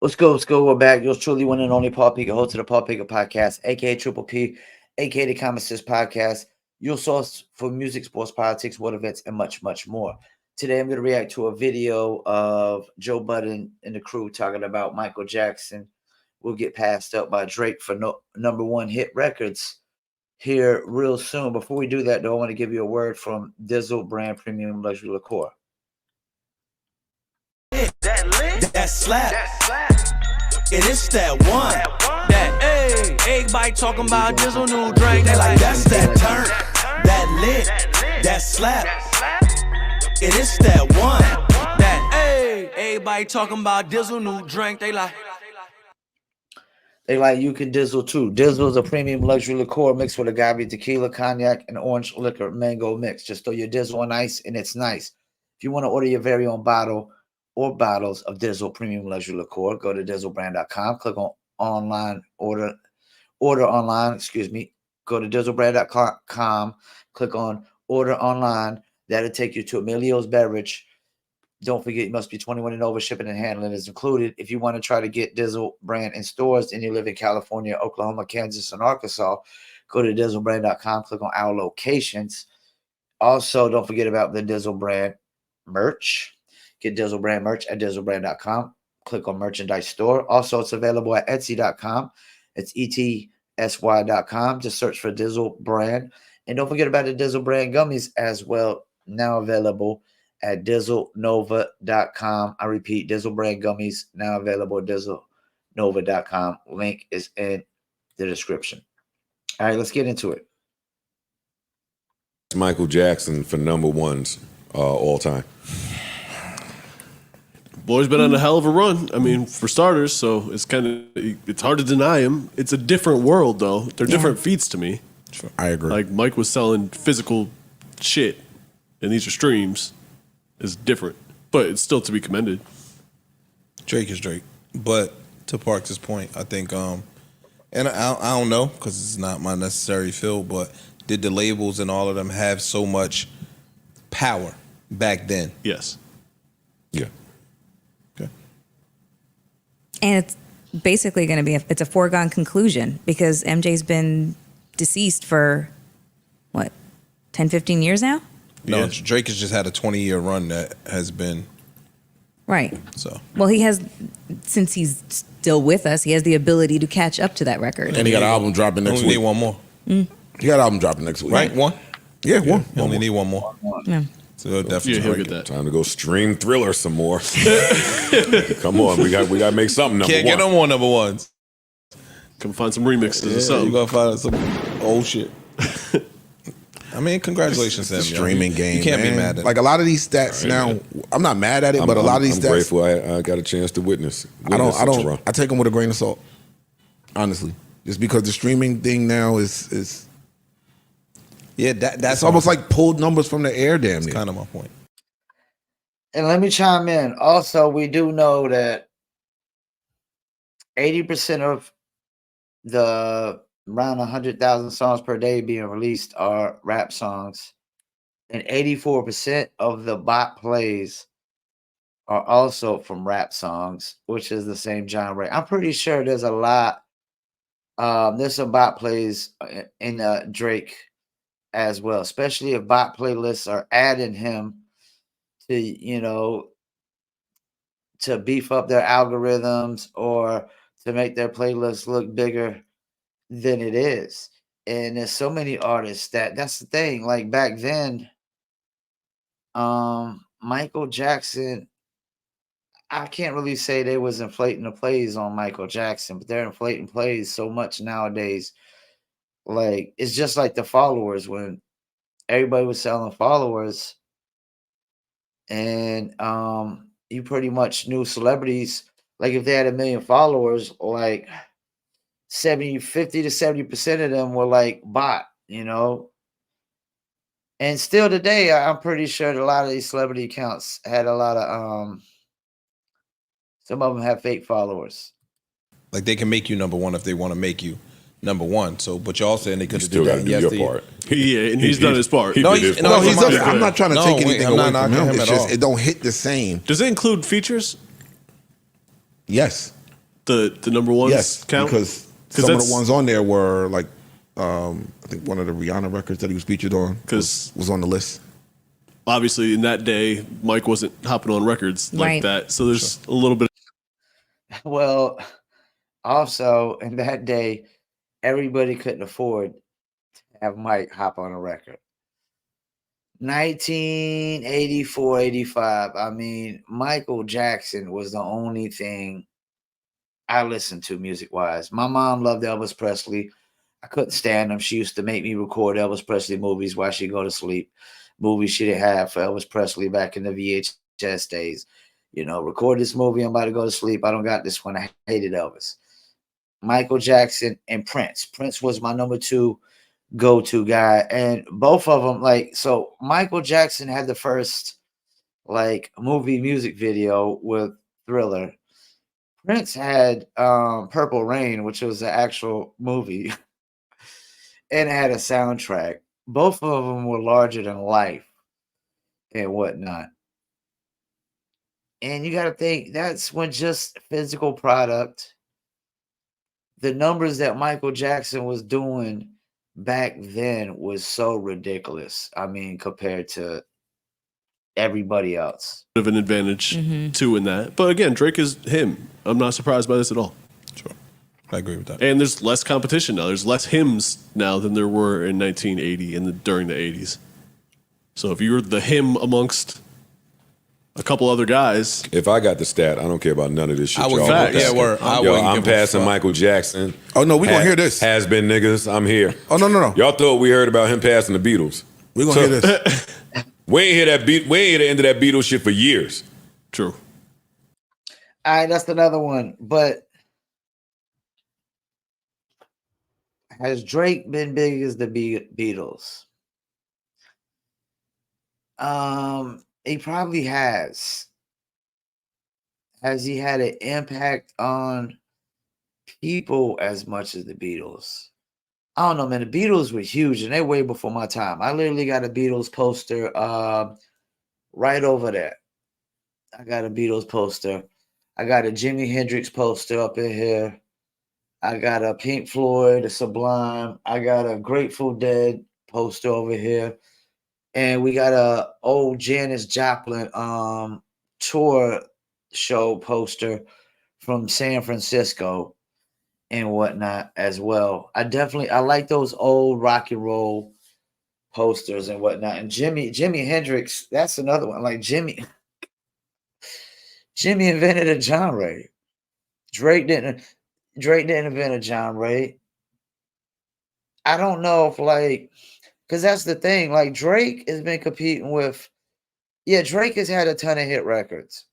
Let's go. Let's go. We're back. Yours truly, one and only Paul Pica, host of the Paul Pica podcast, aka Triple P, aka the Common Sense Podcast, your source for music, sports, politics, world events, and much, much more. Today, I'm going to react to a video of Joe Budden and the crew talking about Michael Jackson. We'll get passed up by Drake for number one hit records here real soon. Before we do that, though, I want to give you a word from Dizzle brand premium luxury liqueur. That slap. It is that one. That everybody talking about Dizzle new drink. They like that's that turn. That lit. That slap. It is that one. That everybody talking about Dizzle new drink. They like you can Dizzle too. Dizzle is a premium luxury liqueur mixed with agave tequila, cognac, and orange liquor mango mix. Just throw your Dizzle on ice and it's nice. If you want to order your very own bottle or bottles of Dizzle premium luxury liqueur, go to dizzlebrand.com, click on online order online, go to dizzlebrand.com, click on order online. That'll take you to Emilio's Beverage. Don't forget, you must be 21 and over. Shipping and handling is included. If you want to try to get Dizzle brand in stores and you live in California, Oklahoma, Kansas, and Arkansas, go to dizzlebrand.com, click on our locations. Also, don't forget about the Dizzle brand merch. Get Dizzle brand merch at dizzlebrand.com. Click on merchandise store. Also, it's available at etsy.com. It's etsy.com. Just search for Dizzle brand. And don't forget about the Dizzle brand gummies as well, now available at dizzlenova.com. I repeat, Dizzle brand gummies now available at dizzlenova.com. Link is in the description. All right, let's get into it. Michael Jackson for number ones all time. Boy's been on a hell of a run. I mean, for starters, so it's hard to deny him. It's a different world, though. They're different feats to me. I agree. Like, Mike was selling physical shit, and these are streams. It's different, but it's still to be commended. Drake is Drake. But to Parks' point, I think, and I don't know because it's not my necessary field, but did the labels and all of them have so much power back then? Yes. Yeah. Okay. And it's basically going to be it's a foregone conclusion because MJ's been deceased for, what, 10, 15 years now? No, Yeah. Drake has just had a 20-year run that has been Right. so. Well, he has, since he's still with us, he has the ability to catch up to that record. And he got an album dropping next Only week. need one more, He got an album dropping next week. right? One. Yeah, one. You only need one more. Yeah. So he'll definitely Yeah, he'll break get it. that. Time to go stream Thriller some more. Come on, we got to make something number Can't one. get no more number ones. Come find some remixes or You something. gonna find some old shit. I mean, congratulations, Sam. The streaming game. You can't man. be mad at Like a lot of these stats now, I'm not mad at it, but a lot of these I'm stats, grateful I got a chance to witness I such a run. take them with a grain of salt. Honestly, just because the streaming thing now is Yeah, that's it's almost like pulled numbers from the air. Damn near. kind of my point. And let me chime in. Also, we do know that 80% of the around 100,000 songs per day being released are rap songs. And 84% of the bot plays are also from rap songs, which is the same genre. I'm pretty sure there's a lot. There's some bot plays in Drake as well, especially if bot playlists are adding him to, to beef up their algorithms or to make their playlists look bigger than it is. And there's so many artists that's the thing. Like back then, Michael Jackson, I can't really say they was inflating the plays on Michael Jackson, but they're inflating plays so much nowadays. Like it's just like the followers when everybody was selling followers, and you pretty much knew celebrities. Like if they had 1 million followers, like 50 to 70% of them were like bot, And still today, I'm pretty sure that a lot of these celebrity accounts had a lot of some of them have fake followers. Like they can make you number one if they want to make you number one. So, but y'all saying they could You have still got to do your part. Yeah, and he's done his part. No, did his he- part. no, He's Come on, up, I'm not trying to No, take wait, anything I'm away not from knocking him. him It's at just all. it don't hit the same. Does it include features? Yes. The number ones Yes, count? because some of the ones on there were like, I think one of the Rihanna records that he was featured on was on the list. Obviously, in that day, Mike wasn't hopping on records like Right. that. So there's a little bit. Well, also in that day, everybody couldn't afford to have Mike hop on a record. 1984, 85. I mean, Michael Jackson was the only thing I listened to music wise. My mom loved Elvis Presley. I couldn't stand him. She used to make me record Elvis Presley movies while she'd go to sleep. Movies she didn't have for Elvis Presley back in the VHS days. You know, record this movie. I'm about to go to sleep. I don't got this one. I hated Elvis. Michael Jackson and Prince. Prince was my number 2 go-to guy. And both of them, like, so Michael Jackson had the first like movie music video with Thriller. Prince had Purple Rain, which was the actual movie, and it had a soundtrack. Both of them were larger than life and whatnot. And you got to think that's when just physical product, the numbers that Michael Jackson was doing back then was so ridiculous. I mean, compared to everybody else. Of an advantage too in that. But again, Drake is him. I'm not surprised by this at all. Sure. I agree with that. And there's less competition now. There's less hymns now than there were in 1980 and during the 80s. So if you're the hymn amongst a couple other guys. If I got the stat, I don't care about none of this shit. I would, y'all yeah, word. I'm passing Michael Jackson. Oh no, we gonna hear this. Has been niggas. I'm here. Oh no. Y'all thought we heard about him passing the Beatles. We gonna hear this. We ain't hear that beat. We ain't hear the end of that Beatles shit for years. True. All right, that's another one. But has Drake been big as the Beatles? He probably has. Has he had an impact on people as much as the Beatles? I don't know, man. The Beatles were huge, and they're way before my time. I literally got a Beatles poster right over there. I got a Beatles poster. I got a Jimi Hendrix poster up in here. I got a Pink Floyd, a Sublime. I got a Grateful Dead poster over here. And we got a old Janis Joplin tour show poster from San Francisco and whatnot as well. I like those old rock and roll posters and whatnot. And Jimi Hendrix, that's another one. Like Jimi invented a genre. Drake didn't invent a genre. I don't know if because that's the thing. Like Drake has been competing with, Drake has had a ton of hit records.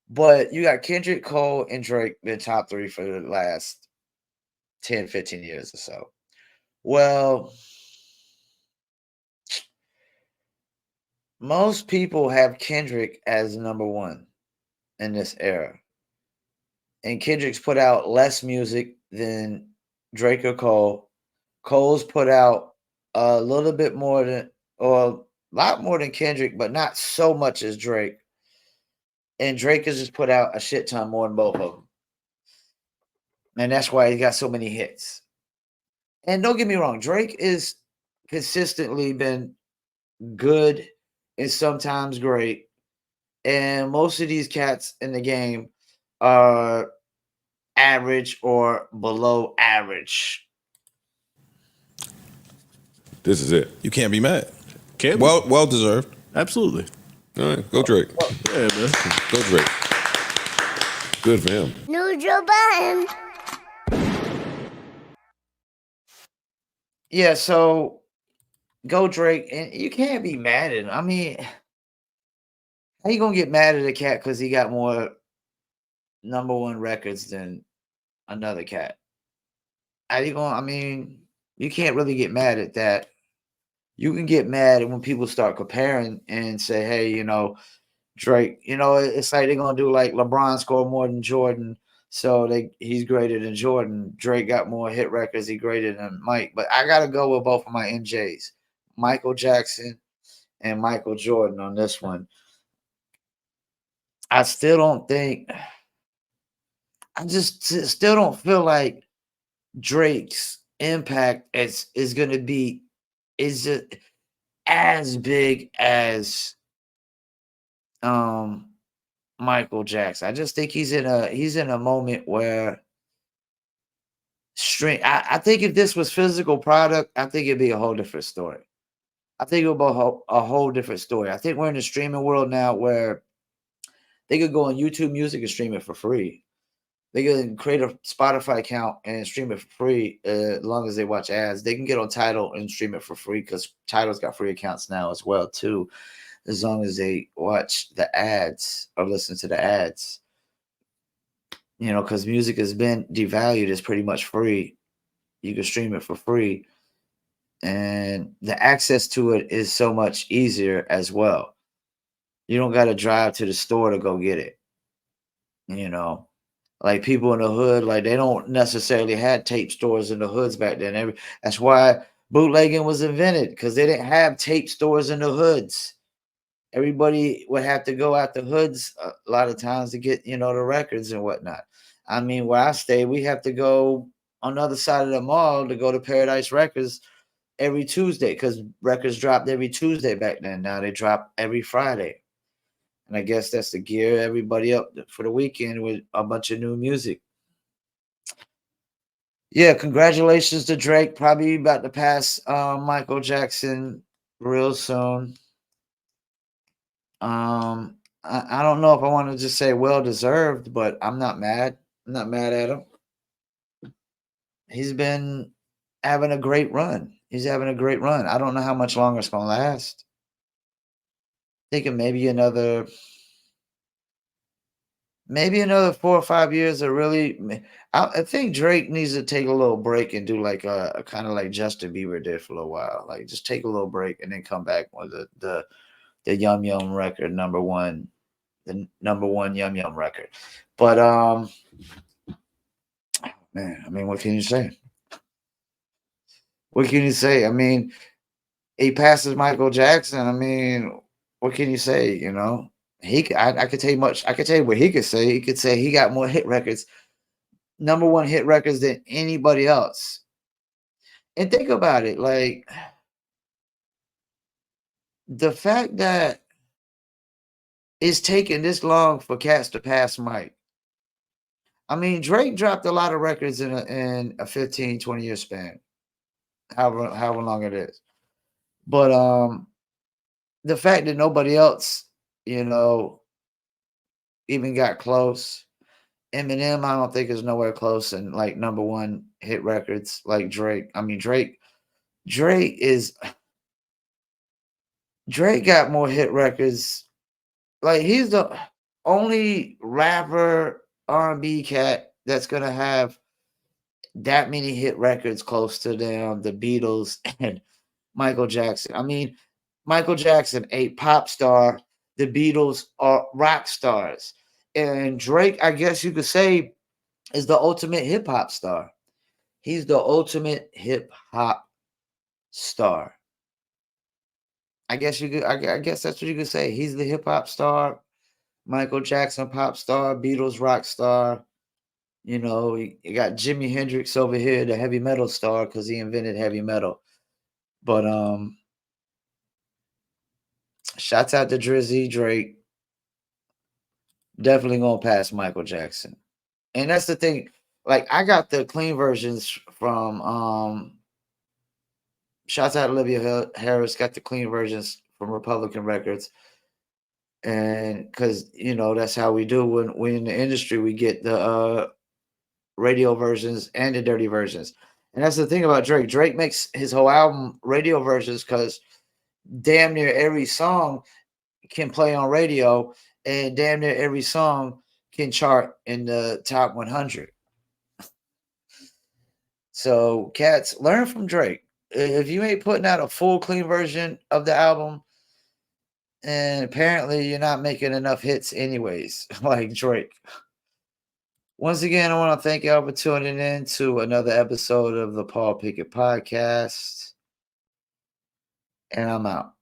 But you got Kendrick, Cole, and Drake been top 3 for the last 10, 15 years or so. Well, most people have Kendrick as number 1 in this era. And Kendrick's put out less music than Drake or Cole. Cole's put out a little bit more than, or a lot more than Kendrick, but not so much as Drake. And Drake has just put out a shit ton more than both of them. And that's why he got so many hits. And don't get me wrong, Drake is consistently been good and sometimes great. And most of these cats in the game are average or below average. This is it. You can't be mad. Can't well deserved. Absolutely. All right, go Drake. Yeah, man. Go Drake. Good for him. Neutral button. Yeah, so go Drake, and you can't be mad at him. I mean, how you gonna get mad at a cat because he got more number 1 records than another cat? How you gonna? I mean, you can't really get mad at that. You can get mad when people start comparing and say, "Hey, Drake, it's like they're gonna do like LeBron scored more than Jordan, so he's greater than Jordan. Drake got more hit records, he's greater than Mike." But I gotta go with both of my MJs, Michael Jackson and Michael Jordan on this one. I still don't think. I just still don't feel like Drake's impact is going to be is just as big as um Michael Jackson. I just think he's in a moment where I think if this was physical product, I think it'd be a whole different story. I think it would be a whole different story. I think we're in a streaming world now where they could go on YouTube Music and stream it for free. They can create a Spotify account and stream it for free as long as they watch ads. They can get on Tidal and stream it for free because Tidal's got free accounts now as well too, as long as they watch the ads or listen to the ads. You know, because music has been devalued. It's pretty much free. You can stream it for free. And the access to it is so much easier as well. You don't got to drive to the store to go get it. You know, like people in the hood, like they don't necessarily had tape stores in the hoods back then. That's why bootlegging was invented, because they didn't have tape stores in the hoods. Everybody would have to go out the hoods a lot of times to get, the records and whatnot. I mean, where I stay, we have to go on the other side of the mall to go to Paradise Records every Tuesday, because records dropped every Tuesday back then. Now they drop every Friday. And I guess that's to gear everybody up for the weekend with a bunch of new music. Yeah, congratulations to Drake. Probably about to pass Michael Jackson real soon. I don't know if I want to just say well deserved, but I'm not mad. I'm not mad at him. He's been having a great run. He's having a great run. I don't know how much longer it's gonna last. Thinking maybe another 4 or 5 years of really. I think Drake needs to take a little break and do like a kind of like Justin Bieber did for a little while. Like just take a little break and then come back with the Yum Yum record, the number one Yum Yum record. But man, I mean, what can you say? What can you say? I mean, he passes Michael Jackson. I mean, what can you say? I could tell you much. I could tell you what he could say. He could say he got more hit records, number one hit records than anybody else. And think about it, like the fact that it's taking this long for cats to pass Mike. I mean, Drake dropped a lot of records in a 15, 20-year span, however long it is. But the fact that nobody else, even got close. Eminem, I don't think is nowhere close in like number one hit records like Drake. I mean, Drake got more hit records. Like he's the only rapper R&B cat that's gonna have that many hit records close to them, the Beatles and Michael Jackson. I mean, Michael Jackson, a pop star, the Beatles are rock stars. And Drake, I guess you could say, is the ultimate hip hop star. He's the ultimate hip hop star. I guess I guess that's what you could say. He's the hip hop star. Michael Jackson, pop star. Beatles, rock star. You got Jimi Hendrix over here, the heavy metal star, because he invented heavy metal. But shouts out to Drizzy Drake. Definitely gonna pass Michael Jackson. And that's the thing. Like I got the clean versions from shouts out Olivia Harris, got the clean versions from Republican Records. And because that's how we do when we in the industry, we get the radio versions and the dirty versions. And that's the thing about Drake. Drake makes his whole album radio versions because damn near every song can play on radio, and damn near every song can chart in the top 100. So, cats, learn from Drake. If you ain't putting out a full clean version of the album, and apparently you're not making enough hits anyways, like Drake. Once again, I want to thank y'all for tuning in to another episode of the Paul Pickett Podcast. And I'm out.